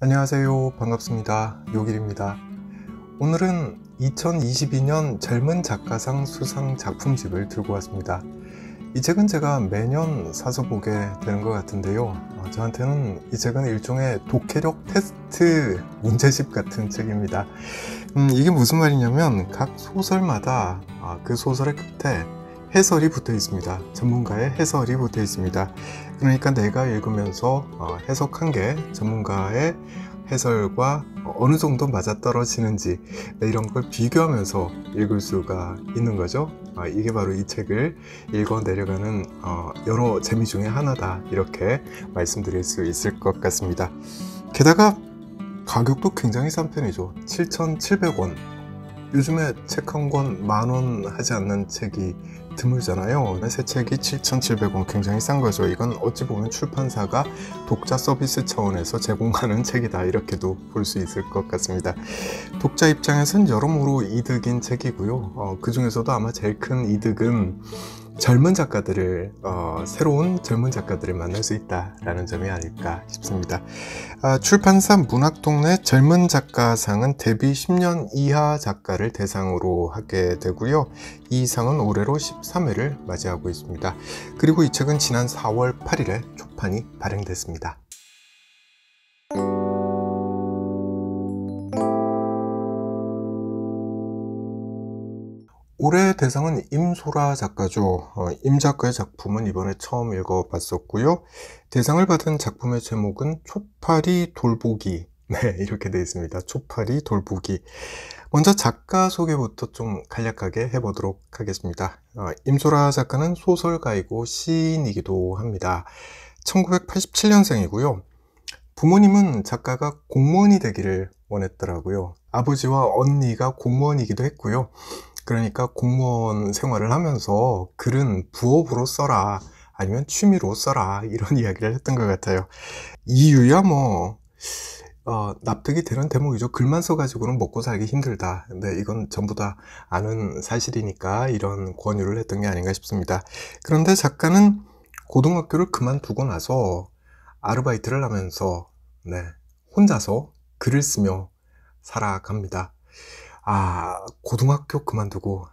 안녕하세요. 반갑습니다. 요길입니다. 오늘은 2022년 젊은 작가상 수상 작품집을 들고 왔습니다. 이 책은 제가 매년 사서 보게 되는 것 같은데요. 저한테는 이 책은 일종의 독해력 테스트 문제집 같은 책입니다. 이게 무슨 말이냐면 각 소설마다 그 소설의 끝에 해설이 붙어 있습니다. 전문가의 해설이 붙어 있습니다. 그러니까 내가 읽으면서 해석한 게 전문가의 해설과 어느 정도 맞아떨어지는지 이런 걸 비교하면서 읽을 수가 있는 거죠. 이게 바로 이 책을 읽어 내려가는 여러 재미 중에 하나다, 이렇게 말씀드릴 수 있을 것 같습니다. 게다가 가격도 굉장히 싼 편이죠. 7,700원. 요즘에 책 한 권 10,000원 하지 않는 책이 드물잖아요. 새 책이 7,700원, 굉장히 싼 거죠. 이건 어찌 보면 출판사가 독자 서비스 차원에서 제공하는 책이다, 이렇게도 볼 수 있을 것 같습니다. 독자 입장에선 여러모로 이득인 책이고요. 그 중에서도 아마 제일 큰 이득은 젊은 작가들을 새로운 젊은 작가들을 만날 수 있다라는 점이 아닐까 싶습니다. 출판사 문학동네 젊은 작가상은 데뷔 10년 이하 작가를 대상으로 하게 되고요. 이 상은 올해로 13회를 맞이하고 있습니다. 그리고 이 책은 지난 4월 8일에 초판이 발행됐습니다. 올해 대상은 임소라 작가죠. 임 작가의 작품은 이번에 처음 읽어봤었고요. 대상을 받은 작품의 제목은 초파리 돌보기. 네, 이렇게 되어 있습니다. 초파리 돌보기. 먼저 작가 소개부터 좀 간략하게 해보도록 하겠습니다. 임소라 작가는 소설가이고 시인이기도 합니다. 1987년생이고요. 부모님은 작가가 공무원이 되기를 원했더라고요. 아버지와 언니가 공무원이기도 했고요. 그러니까 공무원 생활을 하면서 글은 부업으로 써라, 아니면 취미로 써라, 이런 이야기를 했던 것 같아요. 이유야 납득이 되는 대목이죠. 글만 써가지고는 먹고 살기 힘들다. 근데 이건 전부 다 아는 사실이니까 이런 권유를 했던 게 아닌가 싶습니다. 그런데 작가는 고등학교를 그만두고 나서 아르바이트를 하면서 혼자서 글을 쓰며 살아갑니다. 고등학교 그만두고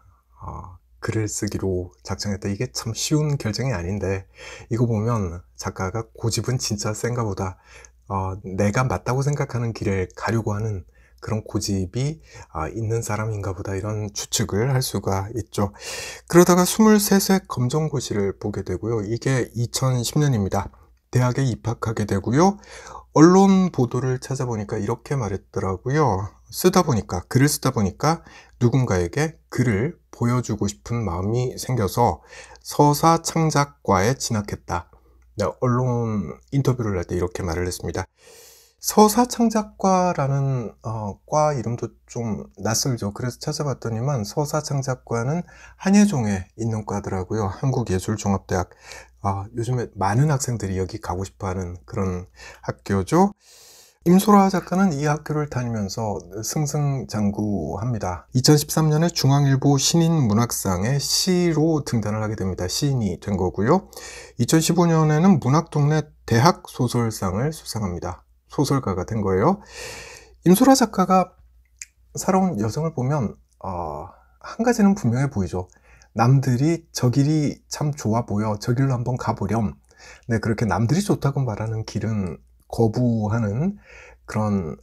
글을 쓰기로 작정했다. 이게 참 쉬운 결정이 아닌데, 이거 보면 작가가 고집은 진짜 센가 보다. 내가 맞다고 생각하는 길을 가려고 하는 그런 고집이 있는 사람인가 보다, 이런 추측을 할 수가 있죠. 그러다가 23세 검정고시를 보게 되고요. 이게 2010년입니다. 대학에 입학하게 되고요. 언론 보도를 찾아보니까 이렇게 말했더라고요. 글을 쓰다 보니까 누군가에게 글을 보여주고 싶은 마음이 생겨서 서사 창작과에 진학했다. 언론 인터뷰를 할 때 이렇게 말을 했습니다. 서사 창작과라는 과 이름도 좀 낯설죠. 그래서 찾아봤더니만 서사 창작과는 한예종에 있는 과더라고요. 한국예술종합대학. 요즘에 많은 학생들이 여기 가고 싶어하는 그런 학교죠. 임소라 작가는 이 학교를 다니면서 승승장구합니다. 2013년에 중앙일보 신인문학상에 시로 등단을 하게 됩니다. 시인이 된 거고요. 2015년에는 문학동네 대학소설상을 수상합니다. 소설가가 된 거예요. 임소라 작가가 살아온 여정을 보면 한 가지는 분명해 보이죠. 남들이 저 길이 참 좋아 보여, 저 길로 한번 가보렴. 그렇게 남들이 좋다고 말하는 길은 거부하는 그런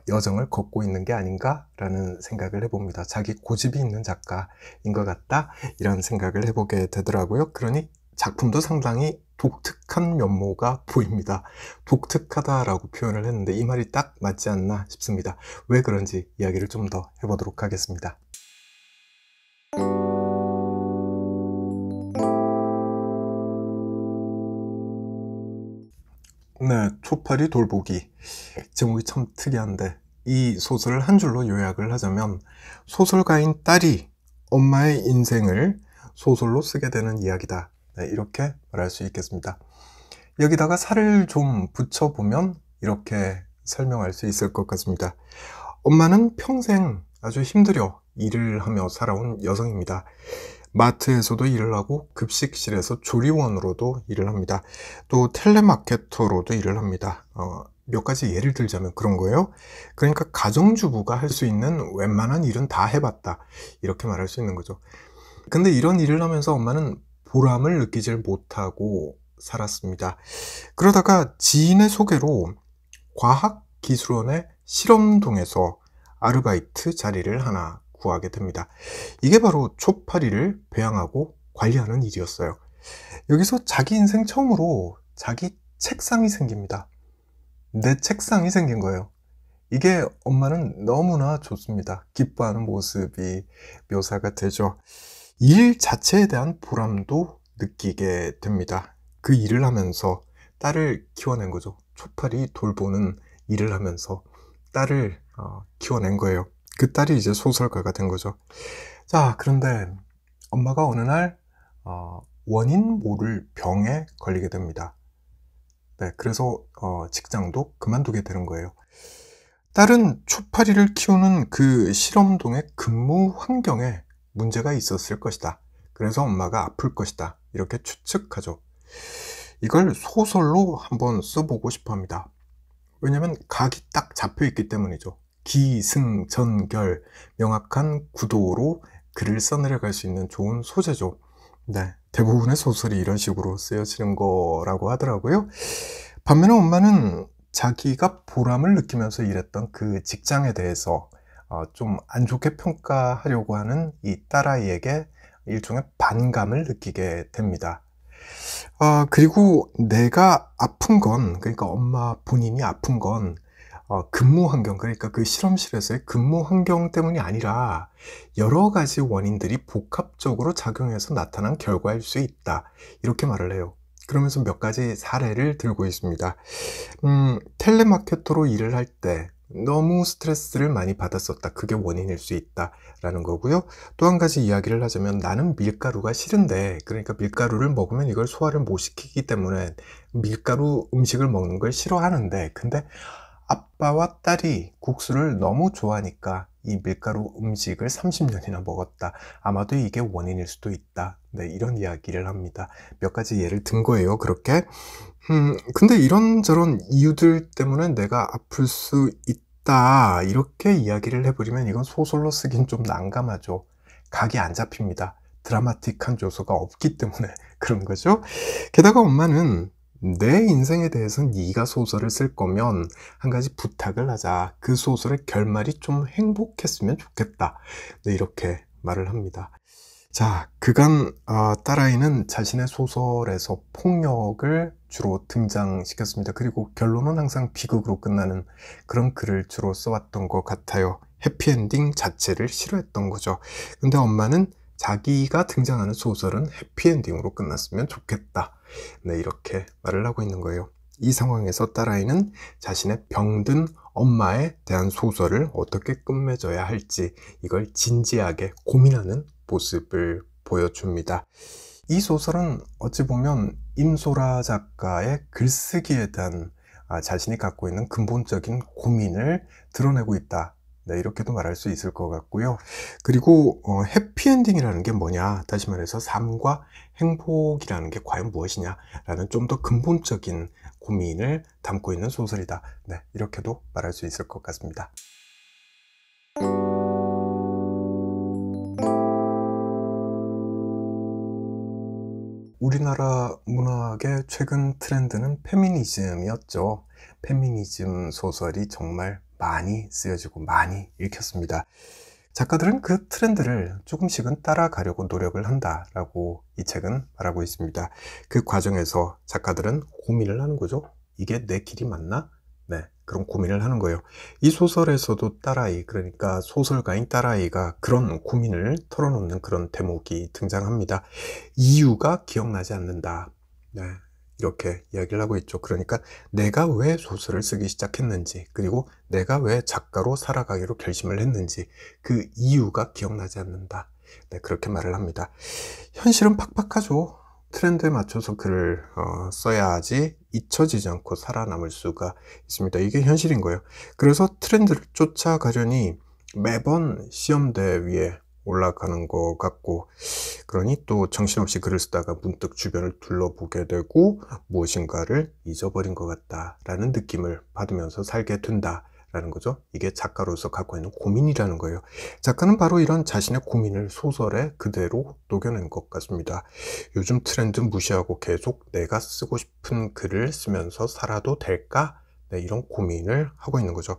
여정을 걷고 있는 게 아닌가라는 생각을 해봅니다. 자기 고집이 있는 작가인 것 같다, 이런 생각을 해보게 되더라고요. 그러니 작품도 상당히 독특한 면모가 보입니다. 독특하다라고 표현을 했는데 이 말이 딱 맞지 않나 싶습니다. 왜 그런지 이야기를 좀 더 해보도록 하겠습니다. 초파리 돌보기. 제목이 참 특이한데, 이 소설을 한 줄로 요약을 하자면 소설가인 딸이 엄마의 인생을 소설로 쓰게 되는 이야기다, 이렇게 말할 수 있겠습니다. 여기다가 살을 좀 붙여보면 이렇게 설명할 수 있을 것 같습니다. 엄마는 평생 아주 힘들여 일을 하며 살아온 여성입니다. 마트에서도 일을 하고 급식실에서 조리원으로도 일을 합니다. 또 텔레마케터로도 일을 합니다. 몇 가지 예를 들자면 그런 거예요. 그러니까 가정주부가 할 수 있는 웬만한 일은 다 해봤다, 이렇게 말할 수 있는 거죠. 근데 이런 일을 하면서 엄마는 보람을 느끼질 못하고 살았습니다. 그러다가 지인의 소개로 과학기술원의 실험동에서 아르바이트 자리를 하나 구하게 됩니다. 이게 바로 초파리를 배양하고 관리하는 일이었어요. 여기서 자기 인생 처음으로 자기 책상이 생깁니다. 내 책상이 생긴 거예요. 이게 엄마는 너무나 좋습니다. 기뻐하는 모습이 묘사가 되죠. 일 자체에 대한 보람도 느끼게 됩니다. 그 일을 하면서 딸을 키워낸 거죠. 초파리 돌보는 일을 하면서 딸을 키워낸 거예요. 그 딸이 이제 소설가가 된 거죠. 자, 그런데 엄마가 어느 날 원인 모를 병에 걸리게 됩니다. 네, 그래서 직장도 그만두게 되는 거예요. 딸은 초파리를 키우는 그 실험동의 근무 환경에 문제가 있었을 것이다. 그래서 엄마가 아플 것이다, 이렇게 추측하죠. 이걸 소설로 한번 써보고 싶어 합니다. 왜냐면 각이 딱 잡혀 있기 때문이죠. 기승전결, 명확한 구도로 글을 써내려갈 수 있는 좋은 소재죠. 네, 대부분의 소설이 이런 식으로 쓰여지는 거라고 하더라고요. 반면에 엄마는 자기가 보람을 느끼면서 일했던 그 직장에 대해서 좀 안 좋게 평가하려고 하는 이 딸아이에게 일종의 반감을 느끼게 됩니다. 그리고 내가 아픈 건, 그러니까 엄마 본인이 아픈 건 근무 환경, 그러니까 그 실험실에서의 근무 환경 때문이 아니라 여러 가지 원인들이 복합적으로 작용해서 나타난 결과일 수 있다, 이렇게 말을 해요. 그러면서 몇 가지 사례를 들고 있습니다. 텔레마케터로 일을 할 때 너무 스트레스를 많이 받았었다, 그게 원인일 수 있다 라는 거고요. 또 한 가지 이야기를 하자면, 나는 밀가루가 싫은데, 그러니까 밀가루를 먹으면 이걸 소화를 못 시키기 때문에 밀가루 음식을 먹는 걸 싫어하는데, 근데 아빠와 딸이 국수를 너무 좋아하니까 이 밀가루 음식을 30년이나 먹었다, 아마도 이게 원인일 수도 있다. 네, 이런 이야기를 합니다. 몇 가지 예를 든 거예요, 그렇게. 근데 이런저런 이유들 때문에 내가 아플 수 있다, 이렇게 이야기를 해버리면 이건 소설로 쓰긴 좀 난감하죠. 각이 안 잡힙니다. 드라마틱한 요소가 없기 때문에 그런 거죠. 게다가 엄마는 내 인생에 대해서는 네가 소설을 쓸 거면 한 가지 부탁을 하자. 그 소설의 결말이 좀 행복했으면 좋겠다. 네, 이렇게 말을 합니다. 자, 그간 딸아이는 자신의 소설에서 폭력을 주로 등장시켰습니다. 그리고 결론은 항상 비극으로 끝나는 그런 글을 주로 써왔던 것 같아요. 해피엔딩 자체를 싫어했던 거죠. 근데 엄마는 자기가 등장하는 소설은 해피엔딩으로 끝났으면 좋겠다. 네, 이렇게 말을 하고 있는 거예요. 이 상황에서 딸아이는 자신의 병든 엄마에 대한 소설을 어떻게 끝맺어야 할지, 이걸 진지하게 고민하는 모습을 보여줍니다. 이 소설은 어찌 보면 임소라 작가의 글쓰기에 대한 자신이 갖고 있는 근본적인 고민을 드러내고 있다. 네, 이렇게도 말할 수 있을 것 같고요. 그리고 해피엔딩이라는 게 뭐냐, 다시 말해서 삶과 행복이라는 게 과연 무엇이냐 라는 좀 더 근본적인 고민을 담고 있는 소설이다. 네, 이렇게도 말할 수 있을 것 같습니다. 우리나라 문학의 최근 트렌드는 페미니즘이었죠. 페미니즘 소설이 정말 많이 쓰여지고 많이 읽혔습니다. 작가들은 그 트렌드를 조금씩은 따라가려고 노력을 한다라고 이 책은 말하고 있습니다. 그 과정에서 작가들은 고민을 하는 거죠. 이게 내 길이 맞나? 네, 그런 고민을 하는 거예요. 이 소설에서도 딸아이, 그러니까 소설가인 딸아이가 그런 고민을 털어놓는 그런 대목이 등장합니다. 이유가 기억나지 않는다. 네, 이렇게 이야기를 하고 있죠. 그러니까 내가 왜 소설을 쓰기 시작했는지, 그리고 내가 왜 작가로 살아가기로 결심을 했는지, 그 이유가 기억나지 않는다. 네, 그렇게 말을 합니다. 현실은 팍팍하죠. 트렌드에 맞춰서 글을 써야지 잊혀지지 않고 살아남을 수가 있습니다. 이게 현실인 거예요. 그래서 트렌드를 쫓아가려니 매번 시험대 위에 올라가는 것 같고, 그러니 또 정신없이 글을 쓰다가 문득 주변을 둘러보게 되고 무엇인가를 잊어버린 것 같다라는 느낌을 받으면서 살게 된다라는 거죠. 이게 작가로서 갖고 있는 고민이라는 거예요. 작가는 바로 이런 자신의 고민을 소설에 그대로 녹여낸 것 같습니다. 요즘 트렌드 무시하고 계속 내가 쓰고 싶은 글을 쓰면서 살아도 될까? 네, 이런 고민을 하고 있는 거죠.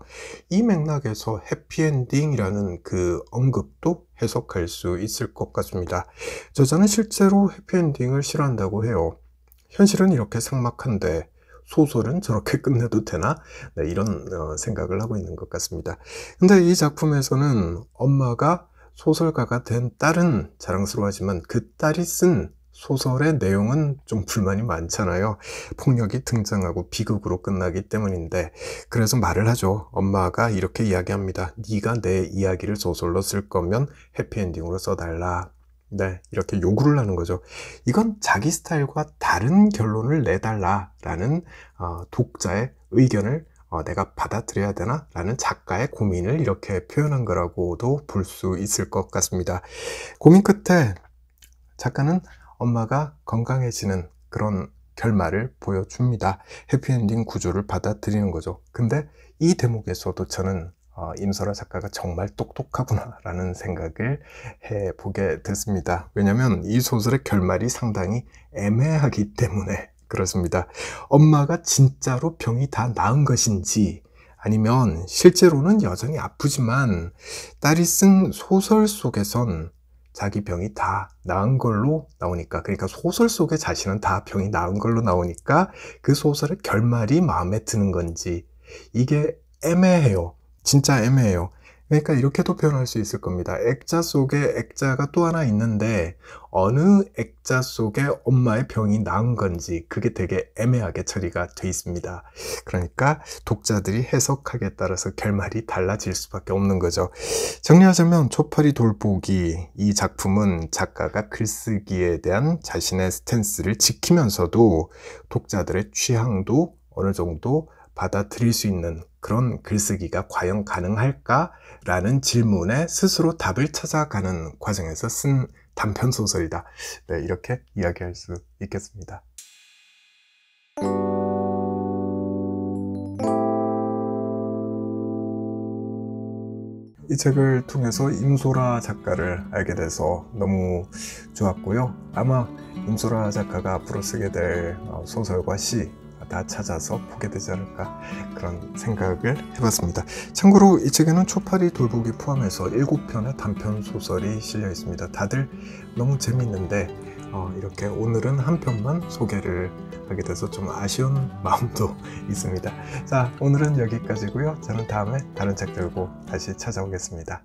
이 맥락에서 해피엔딩이라는 그 언급도 해석할 수 있을 것 같습니다. 저자는 실제로 해피엔딩을 싫어한다고 해요. 현실은 이렇게 삭막한데 소설은 저렇게 끝내도 되나? 네, 이런 생각을 하고 있는 것 같습니다. 근데 이 작품에서는 엄마가 소설가가 된 딸은 자랑스러워하지만 그 딸이 쓴 소설의 내용은 좀 불만이 많잖아요. 폭력이 등장하고 비극으로 끝나기 때문인데, 그래서 말을 하죠. 엄마가 이렇게 이야기합니다. 네가 내 이야기를 소설로 쓸 거면 해피엔딩으로 써달라. 네, 이렇게 요구를 하는 거죠. 이건 자기 스타일과 다른 결론을 내달라라는 독자의 의견을 내가 받아들여야 되나? 라는 작가의 고민을 이렇게 표현한 거라고도 볼 수 있을 것 같습니다. 고민 끝에 작가는 엄마가 건강해지는 그런 결말을 보여줍니다. 해피엔딩 구조를 받아들이는 거죠. 근데 이 대목에서도 저는 임설아 작가가 정말 똑똑하구나 라는 생각을 해보게 됐습니다. 왜냐하면 이 소설의 결말이 상당히 애매하기 때문에 그렇습니다. 엄마가 진짜로 병이 다 나은 것인지, 아니면 실제로는 여전히 아프지만 딸이 쓴 소설 속에선 자기 병이 다 나은 걸로 나오니까, 그러니까 소설 속에 자신은 다 병이 나은 걸로 나오니까 그 소설의 결말이 마음에 드는 건지, 이게 애매해요. 진짜 애매해요. 그러니까 이렇게도 표현할 수 있을 겁니다. 액자 속에 액자가 또 하나 있는데 어느 액자 속에 엄마의 병이 나은 건지 그게 되게 애매하게 처리가 돼 있습니다. 그러니까 독자들이 해석하기에 따라서 결말이 달라질 수밖에 없는 거죠. 정리하자면 초파리 돌보기, 이 작품은 작가가 글쓰기에 대한 자신의 스탠스를 지키면서도 독자들의 취향도 어느 정도 받아들일 수 있는 그런 글쓰기가 과연 가능할까? 라는 질문에 스스로 답을 찾아가는 과정에서 쓴 단편소설이다. 네, 이렇게 이야기할 수 있겠습니다. 이 책을 통해서 임소라 작가를 알게 돼서 너무 좋았고요. 아마 임소라 작가가 앞으로 쓰게 될 소설과 시 다 찾아서 보게 되지 않을까, 그런 생각을 해봤습니다. 참고로 이 책에는 초파리 돌보기 포함해서 7편의 단편 소설이 실려 있습니다. 다들 너무 재밌는데 이렇게 오늘은 한 편만 소개를 하게 돼서 좀 아쉬운 마음도 있습니다. 자, 오늘은 여기까지고요. 저는 다음에 다른 책 들고 다시 찾아오겠습니다.